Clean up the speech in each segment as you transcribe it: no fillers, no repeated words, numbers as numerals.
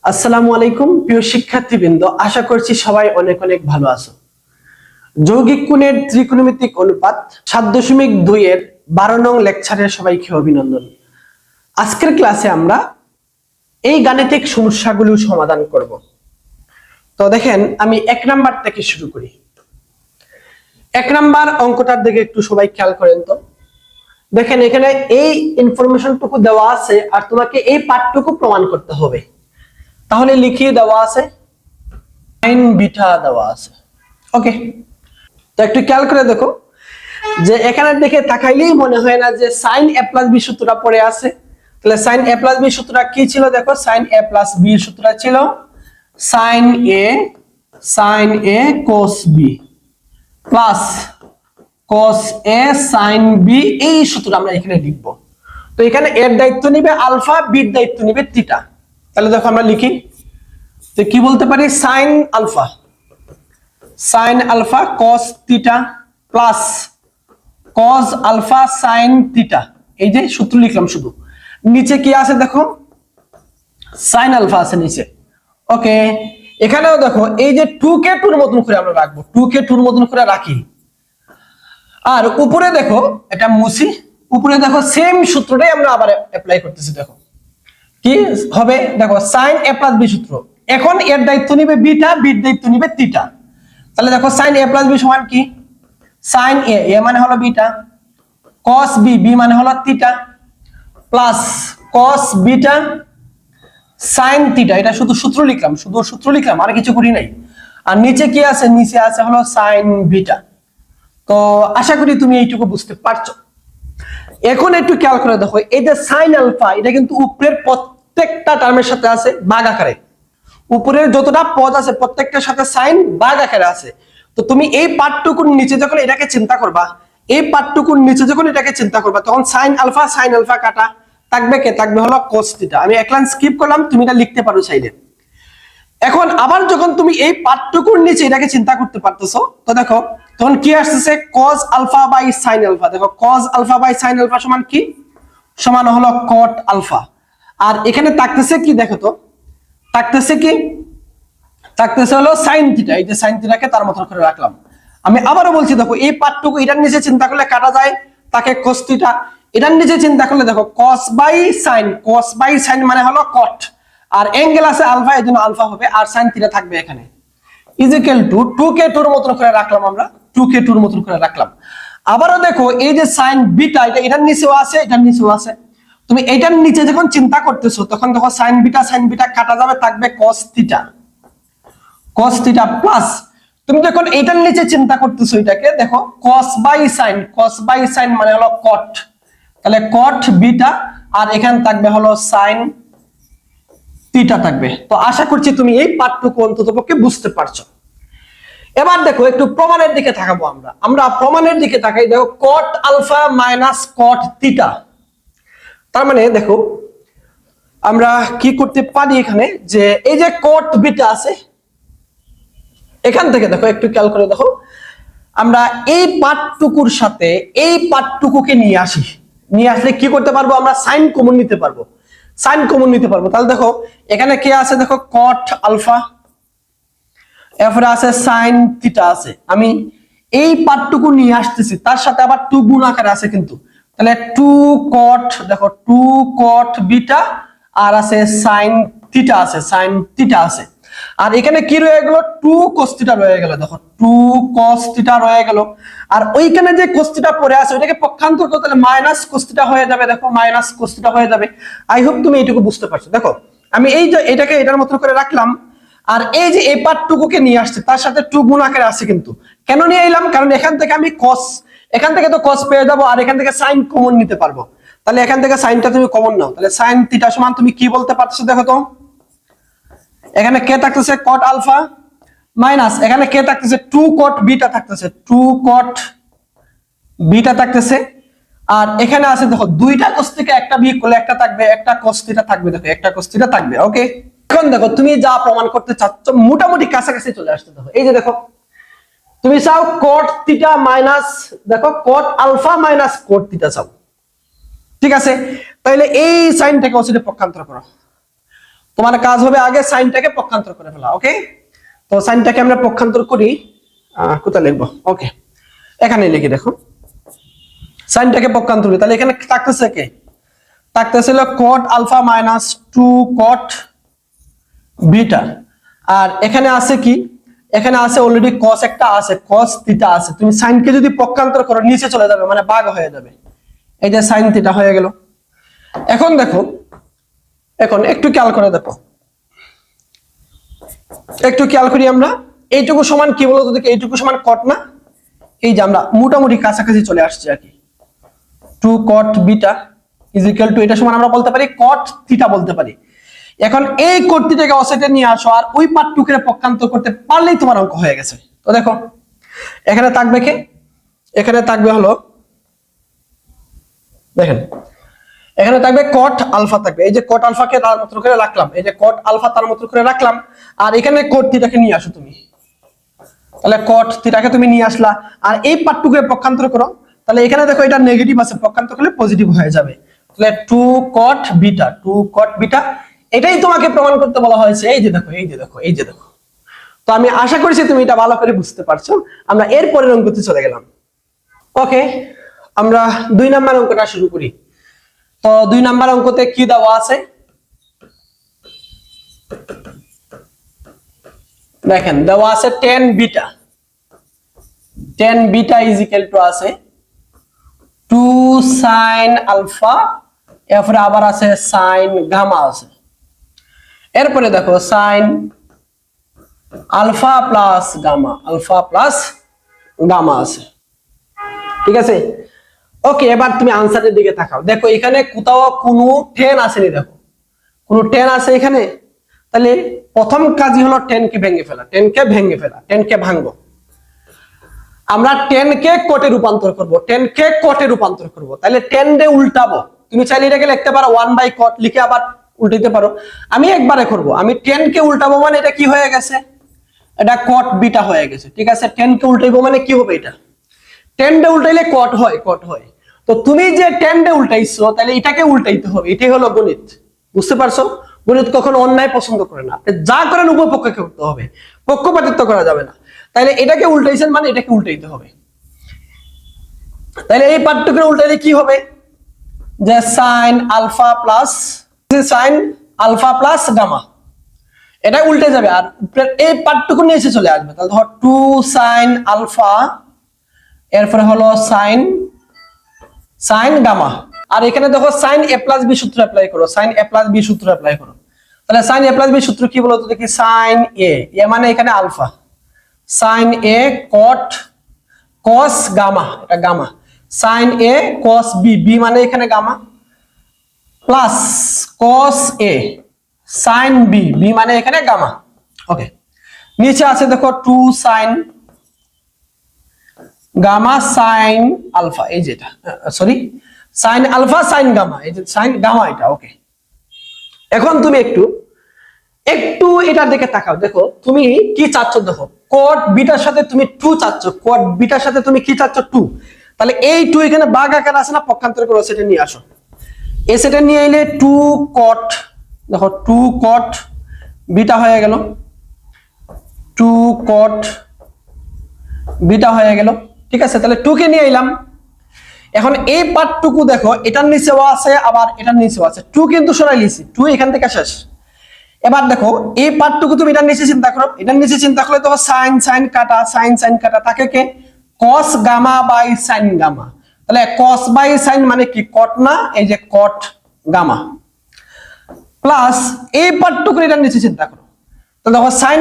আসসালামু আলাইকুম প্রিয় শিক্ষার্থীবৃন্দ, আশা করছি সবাই অনেক অনেক ভালো আছো। যৌগিক কোণের ত্রিকোণমিতিক অনুপাত 7.2 এর 12 নং লেকচারের সবাইকে অভিনন্দন। আজকের ক্লাসে আমরা এই গাণিতিক সমস্যাগুলো সমাধান করব। তো দেখেন, আমি 1 নাম্বার থেকে শুরু করি। 1 নাম্বার অঙ্কটার দিকে একটু সবাই খেয়াল করেন তো। দেখেন, এখানে এই ইনফরমেশনটুকু দেওয়া আছে আর তোমাকে এই পাঠটুকু প্রমাণ করতে হবে। তাহলে লিখিয়ে দেওয়া আছে সাইন বিটা দেওয়া আছে। ওকে, তো একটু খেয়াল করে দেখো যে এখানে দেখে তাকাইলেই মনে হয় না যে সাইন এ প্লাস বি সূত্রটা পড়ে আছে। তাহলে সাইন এ প্লাস বি সূত্রটা কি ছিল? দেখো, সাইন এ প্লাস বি সূত্রটা ছিল সাইন এ কোস বি প্লাস কোস এ সাইন বি। এই সূত্রটা আমরা এখানে লিখব। তো এখানে এর দায়িত্ব নিবে আলফা, বির দায়িত্ব নিবে থিটা। তাহলে দেখো আমরা লিখি, তো কি বলতে পারি? Sine alpha cos theta plus cos alpha sine theta. এই যে সূত্র লিখলাম, শুধু নিচে কি আছে দেখো, সাইন আলফা আছে নিচে। ওকে, এখানেও দেখো এই যে 2কে 2 এর মতন করে আমরা রাখবো, 2কে 2 এর মতন করে রাখি। আর উপরে দেখো, এটা মুছি, উপরে দেখো সেম সূত্রটাই আমরা আবার অ্যাপ্লাই করতেছি। দেখো কি হবে, দেখো সাইন এ প্লাস বি সূত্র। এখন এর দায়িত্ব নিবে বিটা, বির দায়িত্ব নিবে থিটা। তাহলে দেখো সাইন এ প্লাস বি সমান কি? সাইন এ মানে হলো বিটা, কস বি মানে হলো থিটা, প্লাস কস বিটা সাইন থিটা। এটা শুধু সূত্র লিখলাম, আর কিছু করি নাই। আর নিচে কি আছে? নিচে আছে হলো সাইন বিটা। তো আশা করি তুমি এইটুকু বুঝতে পারছো। এখন একটু খেয়াল করে দেখো, এই যে সাইন আলফা, এটা কিন্তু উপরের প্রত্যেকটা টার্মের সাথে আছে ভাগ আকারে। উপরের যতটা পদ আছে প্রত্যেকটার সাথে সাইন ভাগ আকারে আছে। তো তুমি এই পার্টটুকুর নিচে যখন এটাকে চিন্তা করবা, তখন সাইন আলফা কাটা থাকবে, কে থাকবে? হলো cos থিটা। আমি এক লাইন স্কিপ করলাম, তুমি এটা লিখতে পারো চাইলে। এখন আবার যখন তুমি এই পার্টটুকুর নিচে এটাকে চিন্তা করতে পারতেছো, তো দেখো তখন কি আসতেছে? cos alpha by sine alpha. দেখো cos alpha by sine alpha সমান কি? সমান হলো cot আলফা। আর এখানে থাকতেছে কি? দেখো তো থাকতেছে হলো সাইন থিটা। এই যে সাইন থিটাকে তার মতন করে রাখলাম। আমি আবারও বলছি, দেখো এই পার্টটুকু এটার নিচে চিন্তা করলে কাটা যায়, তাকে cos থিটা। এটার নিচে চিন্তা করলে দেখো cos বাই সাইন মানে হলো cot। আর অ্যাঙ্গেল আছে আলফা, এজন্য আলফা হবে, আর সাইন থিটা থাকবে এখানে ইকুয়াল টু 2কে 2 এর মতন করে রাখলাম। আমরা 2কে 2 এর মতন করে রাখলাম। আবারও দেখো এই যে সাইন বিটা, এটার নিচেও আছে, এটার নিচেও আছে। তুমি এটার নিচে যখন চিন্তা করতেছো, তখন দেখো সাইন বিটা কাটা যাবে, থাকবে cos থিটা প্লাস তুমি যখন এটার নিচে চিন্তা করতেছো, এটাকে দেখো cos বাই সাইন মানে হলো cot। তাহলে cot বিটা, আর এখানে থাকবে হলো সাইন থিটা থাকবে। তো আশা করছি তুমি এই পাঠটুকু অন্ততপক্ষে বুঝতে পারছো। এবার দেখো একটু প্রমাণের দিকে তাকাবো। আমরা প্রমাণের দিকে তাকাই। দেখো cot alpha minus cot theta. তার মানে দেখো আমরা কি করতে পারি এখানে, যে এই যে cot বিটা আছে, এখান থেকে দেখো একটু খেয়াল করে দেখো, আমরা এই পার্টটুকুর সাথে এই পার্টটুকুকে নিয়ে আসলে কি করতে পারবো? আমরা সাইন কমন নিতে পারবো। তাহলে দেখো এখানে কে আছে? দেখো cot আলফা, এরপরে আছে সাইন থিটা আছে। আমি এই পার্টটুকু নিয়ে আসতেছি, তার সাথে আবার 2 গুণ আকারে আছে কিন্তু। তাহলে 2 cot, দেখো 2 cot বিটা, আর আছে সাইন থিটা আছে। আর এখানে কি রয়ে গেল? 2 cos থিটা রয়ে গেল। দেখো 2 cos থিটা রয়ে গেল। আর ওইখানে যে cos থিটা পড়ে আছে, ওইটাকে পক্ষান্তর করতে হলে মাইনাস cos থিটা হয়ে যাবে। দেখো মাইনাস cos থিটা হয়ে যাবে। আই হোপ তুমি এইটুকু বুঝতে পারছো। দেখো আমি এই যে এটাকে এটার মতো করে রাখলাম, আর এই যে এই পার্টটুকুকে নিয়ে আসছে, তার সাথে 2 গুণ আকারে আছে কিন্তু। কেন নিয়ে এলাম? কারণ এখান থেকে আমি এখান থেকে তো cos পেয়ে যাবো, আর এখান থেকে সাইন কমন নিতে পারবো। তাহলে এখান থেকে সাইনটা তুমি কমন নাও, তাহলে সাইন থিটা সমান তুমি কি বলতে পারছো? দেখো তো এখানে কে থাকতেছে? cot আলফা মাইনাস এখানে কে থাকতেছে? 2 cot বিটা থাকতেছে। আর এখানে আছে দেখো দুইটা cos থেকে একটা বিয়োগ করলে একটা থাকবে, একটা cos থিটা থাকবে। দেখো একটা cos থিটা থাকবে। ওকে, এখন দেখো তুমি যা প্রমাণ করতে চাচ্ছ মোটামুটি কাছাকাছি চলে আসছে। দেখো এই যে দেখো তুমি চাও cot থিটা মাইনাস, দেখো cot alpha minus cot theta চাও, ঠিক আছে? তাহলে এই সাইনটাকে ওসিতে পক্ষান্তর করো। তোমার কাজ হবে আগে সাইনটাকে পক্ষান্তর করে ফেলা। ওকে, তো সাইনটাকে আমরা পক্ষান্তর করি, কোথায় লিখবো? ওকে, এখানে লিখি। দেখো সাইনটাকে পক্ষান্তর করি, তাহলে এখানে থাকতেছে কে? থাকতেছিল cot alpha minus 2 cot beta. আর এখানে আছে কি? এখানে আছে অলরেডি cos একটা আছে, cos থিটা আছে। তুমি সাইনকে যদি পক্ষান্তর করো নিচে চলে যাবে, মানে ভাগ হয়ে যাবে। এই যে সাইন থিটা হয়ে গেল। এখন দেখো, এখন একটু খেয়াল করে দেখো, একটু খেয়াল করি আমরা। এইটুকু সমান কি বলতো? দেখো এইটুকু সমান cot না? এই যে আমরা মোটামুটি কাছাকাছি চলে আসছি আর কি। 2 cot beta is equal two, এটা সমান আমরা বলতে পারি cot থিটা বলতে পারি। এখন এই cot থিটাকে অসেটে নিয়ে আসো, আর ওই পার্টটুকুরে পক্ষান্তর করতে পারলেই তোমার অঙ্ক হয়ে গেছে। তো দেখো এখানে থাকবে কে? এখানে থাকবে হলো, দেখেন এখানে থাকবে cot আলফা থাকবে। এই যে cot আলফাকে তার মতো করে রাখলাম, এই যে cot আলফা তার মতো করে রাখলাম, আর এখানে cot থিটাকে নিয়ে আসো তুমি। তাহলে cot থিটাকে তুমি নিয়ে আসলা, আর এই পার্টটুকুরে পক্ষান্তর করো। তাহলে এখানে দেখো এটা নেগেটিভ আছে, পক্ষান্তর করলে পজিটিভ হয়ে যাবে। তাহলে 2 cot বিটা, 2 cot বিটা, এটাই তোমাকে প্রমাণ করতে বলা হয়েছে। এই যে দেখো, এই যে দেখো, এই যে দেখো। তো আমি আশা করছি তুমি এটা ভালো করে বুঝতে পারছো। আমরা এর পরের অঙ্কতে চলে গেলাম। ওকে, আমরা 2 নাম্বার অঙ্কটা শুরু করি। তো 2 নাম্বার অঙ্কতে কি দেওয়া আছে দেখেন, দেওয়া আছে tan beta. tan beta is equal two আছে 2 sin আলফা, এরপরে আবার আছে sin গামা আছে। এরপরে দেখো sin alpha plus gamma, alpha plus gamma আছে। ঠিক আছে, ওকে। এবার তুমি আনসারের দিকে তাকাও। দেখো এখানে কোথাও কোনো tan আসেনি। দেখো কোনো tan আছে এখানে? তাহলে প্রথম কাজই হলো tan কে ভেঙে ফেলা, tan কে ভেঙে ফেলা, tan কে ভাঙবো। আমরা tan কে cot এ রূপান্তর করব, tan কে cot এ রূপান্তর করব। তাহলে tan রে উল্টাবো। তুমি চাইলে এটাকে লিখতে পারো 1/cot লিখে আবার উল্টাইতে পারো। আমি একবারে করব, আমি tan কে উল্টাবো, মানে এটা কি হয়ে গেছে? এটা cot বিটা হয়ে গেছে। ঠিক আছে, tan কে উল্টাইবো মানে কি হবে? এটা tan রে উল্টাইলে cot হয়, cot হয়। তো তুমি যে tan রে উল্টাইছো, তাহলে এটাকে উল্টাইতে হবে। এটাই হলো গণিত। বুঝতে পারছো? গণিত কখনো অন্যায় পছন্দ করে না। আপনি যা করেন উভয় পক্ষকে করতে হবে, পক্ষপাতিত্ব করা যাবে না। তাহলে এটাকে উল্টাইছেন মানে এটাকে উল্টাইতে হবে। তাহলে এই পার্টটুকুরে উল্টাইলে কি হবে? যে sin alpha plus sin alpha plus gamma, এটা উল্টে যাবে, আর এই পার্টটুকু নিয়ে এসে চলে আসবে। তাহলে ধর 2 sin আলফা, এরপরে হলো sin গামা, আর এখানে দেখো sin a প্লাস b সূত্র অ্যাপ্লাই করো, sin a প্লাস b সূত্র অ্যাপ্লাই করো। তাহলে sin a প্লাস b সূত্র কি বলতো দেখি? sin a, এ মানে এখানে alpha, sin a cot cos gamma, এটা gamma, sin a cos b, b মানে এখানে gamma, plus cos a sin b, b মানে এখানে গামা। ওকে, নিচে আছে দেখো 2 sin গামা sin আলফা, এই যেটা sorry sin alpha sin gamma, এই যে sin গামা এটা। ওকে, এখন তুমি একটু এটার দিকে তাকাও। দেখো তুমি কি চাচ্ছ? দেখো cot বিটার সাথে তুমি 2 চাচ্ছ, cot বিটার সাথে তুমি কি চাচ্ছ? 2। তাহলে এই 2 এখানে ভাগ আকার আছে না, পক্ষান্তর করে সেটা নিয়ে আসো। এই সেটা নিয়ে এলে 2 cot, দেখো 2 cot বিটা হয়ে গেল, 2 cot বিটা হয়ে গেল। ঠিক আছে, তাহলে 2 কে নিয়ে এলাম। এখন এই পার্টটুকু দেখো, এটার নিচেও আছে আবার এটার নিচেও আছে। 2 কিন্তু সরাই লিছি, 2 এখান থেকে শেষ। এবার দেখো এই পার্টটুকু তুমি এটার নিচে চিন্তা করো, এটার নিচে চিন্তা করলে তো sin sin কাটা, sin sin কাটা থাকে কে? cos gamma by sin gamma. তাহলে cos বাই sin মানে কি? cot না? এই যে cot গামা, প্লাস এই পার্টটুকু এটার নিচে চিন্তা করো। তো দেখো sin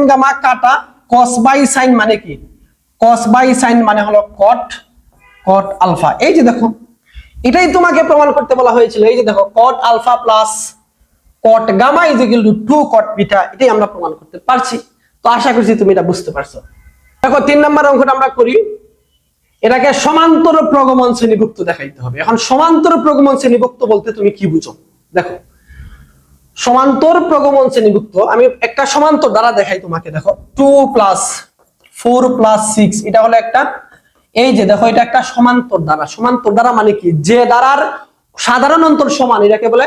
গামা কাটা, cos বাই sin মানে কি? cos বাই sin মানে হলো cot আলফা। এই যে দেখো, এটাই তোমাকে প্রমাণ করতে বলা হয়েছিল। এই যে দেখো cot alpha plus cot gamma is equal to 2 cot beta, এটাই আমরা প্রমাণ করতে পারছি। তো আশা করছি তুমি এটা বুঝতে পারছো। দেখো 3 নাম্বার অঙ্কটা আমরা করি। এটাকে সমান্তর প্রগমন শ্রেণীভুক্ত দেখাইতে হবে। এখন সমান্তর প্রগমন শ্রেণীভুক্ত বলতে তুমি কি বুঝো? দেখো সমান্তর প্রগমন শ্রেণীভুক্ত, আমি একটা সমান্তর দ্বারা দেখাই তোমাকে। দেখো 2 প্লাস 4 প্লাস 6, এটা হলো একটা, এই যে দেখো এটা একটা সমান্তর দ্বারা। সমান্তর দ্বারা মানে কি? যে দ্বারার সাধারণ অন্তর সমান, এটাকে বলে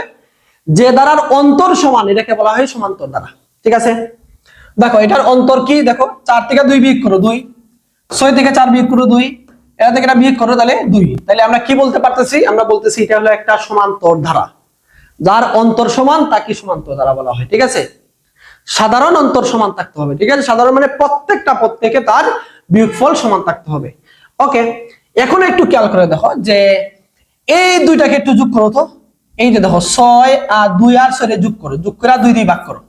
যে ধারার অন্তর সমান এটাকে বলা হয় সমান্তর ধারা। ঠিক আছে, দেখো এটার অন্তর কি, দেখো 4 থেকে 2 বিয়োগ করো 2, 6 থেকে 4 বিয়োগ করো 2, এটা থেকে এটা বিয়োগ করো তাহলে 2। তাহলে আমরা কি বলতে পারতেছি, আমরা বলতেছি এটা হলো একটা সমান্তর ধারা। যার অন্তর সমান তাকে সমান্তর ধারা বলা হয়। ঠিক আছে, সাধারণ অন্তর সমান থাকতে হবে। ঠিক আছে, সাধারণ মানে প্রত্যেকে তার বিয়োগফল সমান থাকতে হবে। ওকে, এখন একটু খেয়াল করে দেখো যে এই দুইটাকে একটু যোগ করো তো। এই যে দেখো 6 আর 2 আর 6 যোগ করো, যোগ করে 2 দিয়ে ভাগ করো।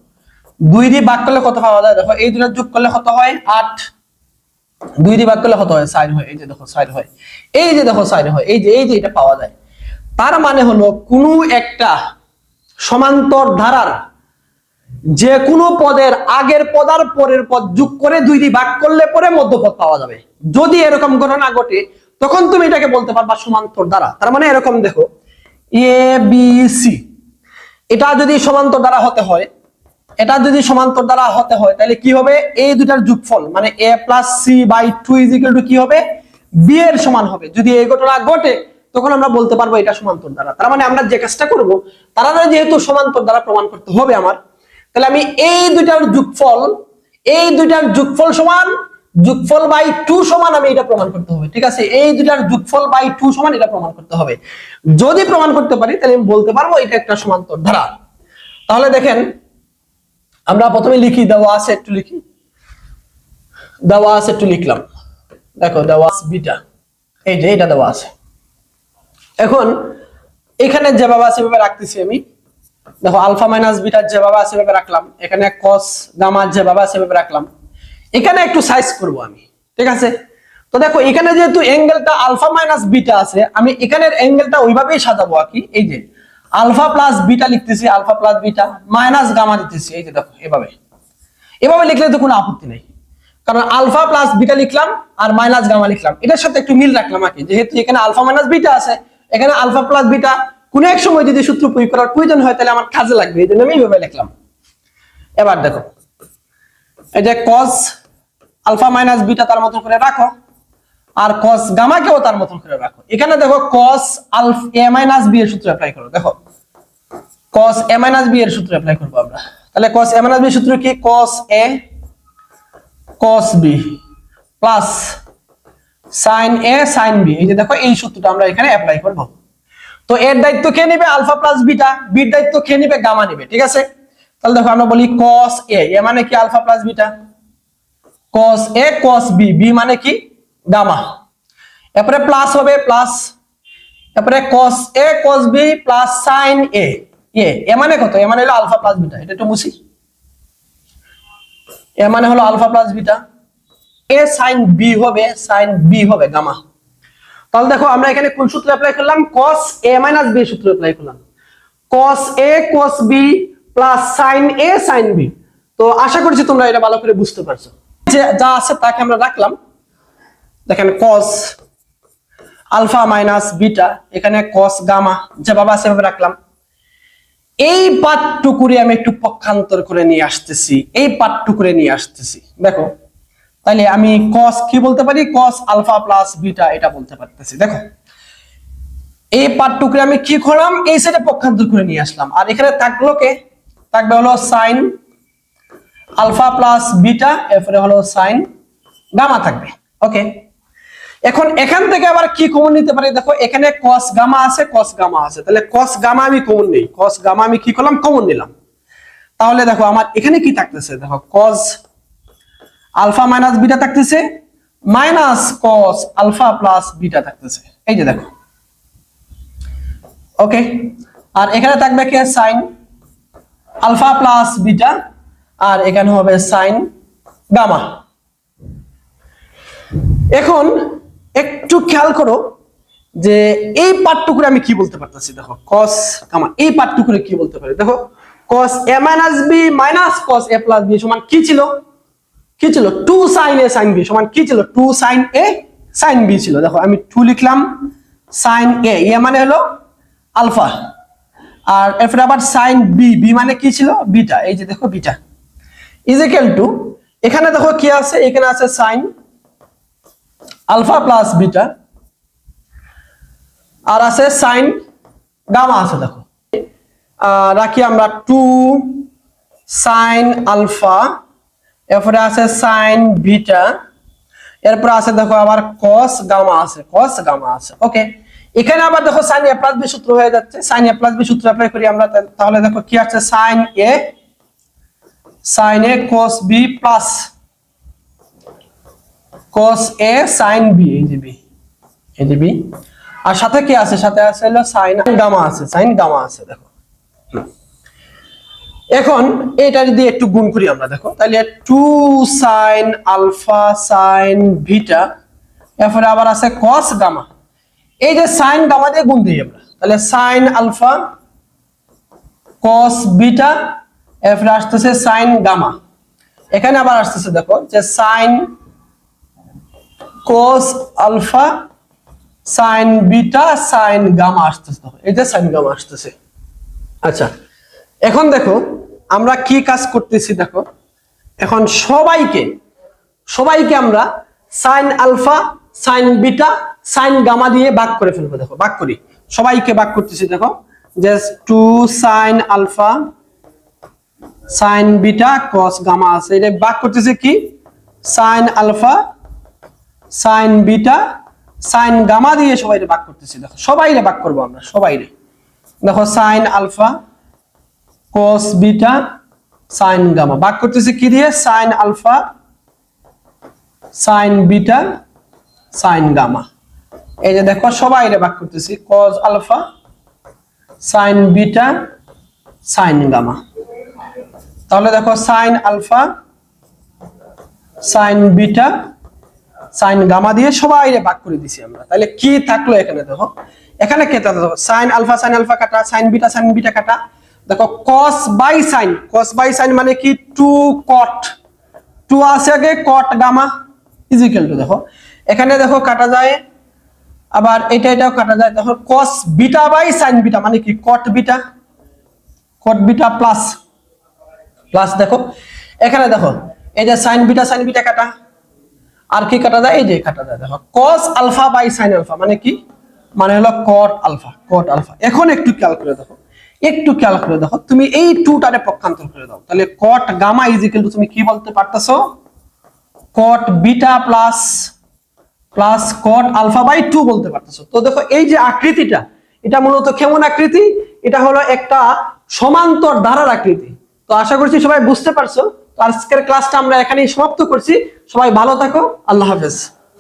2 দিয়ে ভাগ করলে কত পাওয়া যায়, দেখো এই দুটো যোগ করলে কত হয় 8, 2 দিয়ে ভাগ করলে কত হয় 4 হয়। এই যে দেখো 4 হয়, এই যে দেখো 4 হয়, এই যে এটা পাওয়া যায়। তার মানে হলো কোনো একটা সমান্তর ধারার যে কোনো পদের আগের পদ আর পরের পদ যোগ করে 2 দিয়ে ভাগ করলে পরে মধ্যপদ পাওয়া যাবে। যদি এরকম ঘটনা ঘটে তখন তুমি এটাকে বলতে পারবা সমান্তর ধারা। তার মানে এরকম দেখো এ বি সি, এটা যদি সমান্তর ধারা হতে হয়, এটা যদি সমান্তর ধারা হতে হয় তাহলে কি হবে, এই দুটার যোগফল মানে a plus C by 2 is equal to কি হবে, বি এর সমান হবে। যদি এই ঘটনা ঘটে তখন আমরা বলতে পারবো এটা সমান্তর ধারা। তার মানে আমরা যে কাজটা করব, তারা যেহেতু সমান্তর ধারা প্রমাণ করতে হবে আমার, তাহলে আমি এই দুটার যোগফল সমান যোগফল বাই 2 সমান আমি এটা প্রমাণ করতে হবে। ঠিক আছে, এই দুটার যোগফল বাই 2 সমান এটা প্রমাণ করতে হবে। যদি প্রমাণ করতে পারি তাহলে আমি বলতে পারবো এটা একটা সমান্তর ধারা। তাহলে দেখেন আমরা প্রথমে লিখি, দেওয়া আছে একটু লিখি, দেওয়া আছে একটু লিখলাম। দেখো দেওয়া আছে বিটা, এই যে এটা দেওয়া আছে। এখন এখানে যেভাবে আছে সেভাবে রাখতেছি আমি। দেখো আলফা মাইনাস বিটা যেভাবে আছে সেভাবে রাখলাম, এখানে কস গামা যেভাবে আছে সেভাবে রাখলাম। এখানে একটু সাইজ করব আমি। ঠিক আছে, তো দেখো এখানে যেহেতু অ্যাঙ্গেলটা আলফা মাইনাস বিটা আছে, আমি এখানের অ্যাঙ্গেলটা ওইভাবেই সাজাবো আর কি। এই যে আলফা প্লাস বিটা লিখতেছি, alpha plus beta minus gamma দিতেছি। এই যে দেখো এভাবে লিখলে তো কোনো আপত্তি নেই, কারণ আলফা প্লাস বিটা লিখলাম আর মাইনাস গামা লিখলাম, এটার সাথে একটু মিল রাখলাম আর কি। যেহেতু এখানে আলফা মাইনাস বিটা আছে, এখানে আলফা প্লাস বিটা কোনো এক সময় যদি সূত্র প্রয়োগ করার প্রয়োজন হয় তাহলে আমার কাজে লাগবে, এই জন্য আমি এইভাবে লিখলাম। এবার দেখো এই যে cos আলফা মাইনাস বিটা তার মতন করে রাখো, আর cos গামাকেও তার মতন করে রাখো। এখানে দেখো cos alpha a minus b এর সূত্র অ্যাপ্লাই করো। দেখো cos a মাইনাস b এর সূত্র অ্যাপ্লাই করব আমরা। তাহলে cos a মাইনাস b এর সূত্র কি, cos a cos b plus sin a sin b। এই যে দেখো এই সূত্রটা আমরা এখানে অ্যাপ্লাই করব। তো এর দায়িত্ব কে নেবে, আলফা প্লাস বিটা, বির দায়িত্ব কে নেবে, গামা নেবে। ঠিক আছে, তাহলে দেখো আমরা বলি cos a, এ মানে কি alpha plus beta, cos a cos b, b মানে কি গামা, এরপরে প্লাস হবে প্লাস, এরপরে cos a cos b plus sin a, এ মানে কত, এ মানে হলো আলফা প্লাস বিটা। এটা একটু মুছি, এ মানে হলো alpha plus beta, a sin b হবে গামা। তাহলে দেখো আমরা এখানে কোন সূত্র অ্যাপ্লাই করলাম, cos a minus b সূত্র অ্যাপ্লাই করলাম, cos a cos b plus sin a sin b। তো আশা করছি তোমরা এটা ভালো করে বুঝতে পারছো। যে যা আছে তাকে আমরা রাখলাম। দেখেন cos আলফা মাইনাস বিটা, এখানে cos গামা যেভাবে আছে সেভাবে রাখলাম। এই পাঠটুকুরে আমি একটু পক্ষান্তর করে নিয়ে আসতেছি, দেখো তাহলে আমি cos কি বলতে পারি, cos আলফা প্লাস বিটা এটা বলতে পারতেছি। দেখো এই পাঠটুকুরে আমি কি করলাম, এই সাইডে পক্ষান্তর করে নিয়ে আসলাম, আর এখানে থাকবে হলো sin আলফা প্লাস বিটা, এরপরে হলো sin গামা থাকবে। ওকে, এখন এখান থেকে আবার কি কমন নিতে পারি, দেখো এখানে cos গামা আছে, তাহলে cos গামা আমি কমন নেই, cos গামা আমি কি করলাম, কমন নিলাম। তাহলে দেখো আমার এখানে কি থাকতেছে, দেখো cos আলফা মাইনাস বিটা থাকতেছে, minus cos alpha plus beta থাকতেছে। এই যে দেখো, ওকে, আর এখানে থাকবে কি sin আলফা প্লাস বিটা, আর এখানে হবে sin গামা। এখন একটু খেয়াল করো যে এই পাঠটুকুরে আমি কি বলতে পারতেছি, দেখো cos গামা, এই পাঠটুকুরে কি বলতে পারি, দেখো cos a minus b minus cos a plus b সমান কি ছিল, 2 sin a sin b সমান কি ছিল, 2 sin a sin b ছিল। দেখো আমি 2 লিখলাম, sin a, এ মানে হলো আলফা, আর এরপরে আবার sin b, b মানে কি ছিল, বিটা। এই যে দেখো বিটা ইজ ইকুয়াল টু, এখানে দেখো কি আছে, এখানে আছে sin আলফা প্লাস বিটা, আর আছে sin গামা আছে। দেখো রাখি আমরা 2 সাইন আলফা, এরপরে আছে সাইন বিটা, এরপর আছে দেখো আবার কস গামা আছে, কস গামা আছে। ওকে, এখানে আবার দেখো সাইন এ প্লাস বি সূত্র হয়ে যাচ্ছে, সাইন এ প্লাস বি সূত্র অ্যাপ্লাই করি আমরা, তাহলে দেখো কি আছে sine A cos B plus cos a sin b, এই যে b, আর সাথে কি আছে, সাথে আছে হলো sin গামা আছে, sin গামা আছে দেখো। এখন এটা যদি একটু গুণ করি আমরা, দেখো তাহলে 2 sin আলফা sin বিটা, এরপরে আবার আছে cos গামা, এই যে sin গামা দিয়ে গুণ দিই আমরা, তাহলে sin আলফা cos বিটা, এরপরে আসতেছে sin গামা, এখানে আবার আসতেছে দেখো যে sin cos alpha sin beta sin gamma আসতেছে, এই যে sin গামা আসতেছে। আচ্ছা, এখন দেখো আমরা কি কাজ করতেছি, দেখো এখন সবাইকে আমরা sin alpha sin beta sin gamma দিয়ে ভাগ করে ফেলবো। দেখো ভাগ করি, সবাইকে ভাগ করতেছি, দেখো যে 2 sin alpha sin beta cos gamma আছে, এটা ভাগ করতেছে কি sin alpha sin beta sin gamma দিয়ে সবাইরে ভাগ করতেছি। দেখো সবাইরে ভাগ করব আমরা, সবাইরে দেখো sin alpha cos beta sin gamma ভাগ করতেছি কি দিয়ে, sin alpha sin beta sin gamma, এই যে দেখো সবাইরে ভাগ করতেছি cos alpha sin beta sin gamma, তাহলে দেখো sin alpha sin beta sin gamma দিয়ে সবাইরে ভাগ করে দিছি আমরা, তাহলে কি থাকলো এখানে, দেখো এখানে কে থাকলো, sin আলফা কাটা, sin বিটা কাটা, দেখো cos বাই sin মানে কি 2 cot, 2 আছে আগে cot গামা ইজিক্যাল টু, দেখো এখানে দেখো কাটা যায়, আবার এটাও কাটা যায়, দেখো cos beta by sin beta মানে কি cot বিটা প্লাস দেখো এখানে দেখো এই যে sin বিটা কাটা, আর কি কাটা যায়, এই যে কাটা যায়, দেখো cos alpha by sin alpha মানে কি, মানে হলো cot আলফা। এখন একটু খেয়াল করে দেখো, তুমি এই 2টারে পক্ষান্তর করে দাও, তাহলে cot গামা ইজিক্যাল টু তুমি কি বলতে পারতেছো, cot beta plus cot alpha by 2 বলতে পারতেছো। তো দেখো এই যে আকৃতিটা, এটা মূলত কেমন আকৃতি, এটা হলো একটা সমান্তর ধারার আকৃতি। তো আশা করছি সবাই বুঝতে পারছো। তো আজকের ক্লাসটা আমরা এখানেই সমাপ্ত করছি। সবাই ভালো থাকো, আল্লাহ হাফেজ।